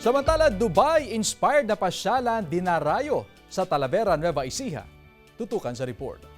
Samantala, Dubai-inspired na pasyalan dinarayo sa Talavera, Nueva Ecija. Tutukan sa report.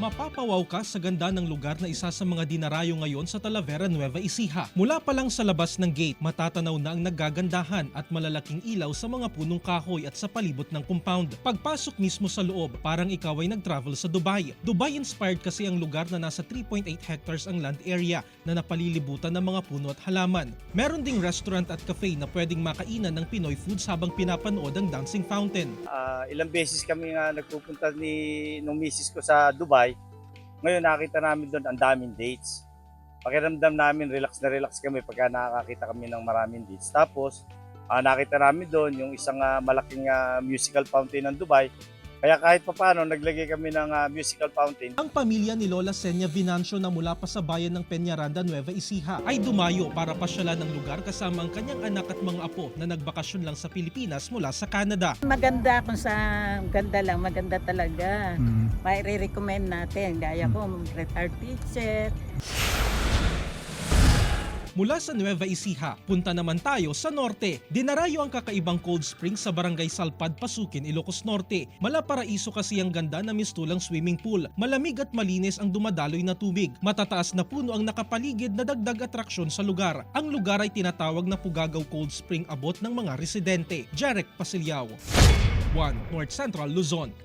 Mapapawaw ka sa ganda ng lugar na isa sa mga dinarayo ngayon sa Talavera, Nueva Ecija. Mula pa lang sa labas ng gate, matatanaw na ang nagagandahan at malalaking ilaw sa mga punong kahoy at sa palibot ng compound. Pagpasok mismo sa loob, parang ikaw ay nag-travel sa Dubai. Dubai-inspired kasi ang lugar na nasa 3.8 hectares ang land area na napalilibutan ng mga puno at halaman. Meron ding restaurant at cafe na pwedeng makainan ng Pinoy foods habang pinapanood ang dancing fountain. Ilang beses kami nga nagpupunta nung misis ko sa Dubai. Ngayon nakita namin doon ang daming dates. Pakiramdam namin relax na relax kami pagka nakakita kami ng maraming dates. Tapos nakita namin doon yung isang malaking musical fountain ng Dubai. Kaya kahit papaano naglagay kami ng musical fountain. Ang pamilya ni Lola Senya Vinancio na mula pa sa bayan ng Peñaranda, Nueva Ecija ay dumayo para pasyalan ng lugar kasama ang kanyang anak at mga apo na nagbakasyon lang sa Pilipinas mula sa Canada. Maganda kung sa ganda lang, maganda talaga. May re-recommend natin. Gaya ko, retired teacher. Mula sa Nueva Ecija, punta naman tayo sa norte. Dinarayo ang kakaibang cold spring sa barangay Salpad, Pasukin, Ilocos Norte. Malaparaiso kasi ang ganda na mistulang swimming pool. Malamig at malinis ang dumadaloy na tubig. Matataas na puno ang nakapaligid na dagdag atraksyon sa lugar. Ang lugar ay tinatawag na Pugagaw Cold Spring abot ng mga residente. Jarek Pasilyao, 1 North Central Luzon.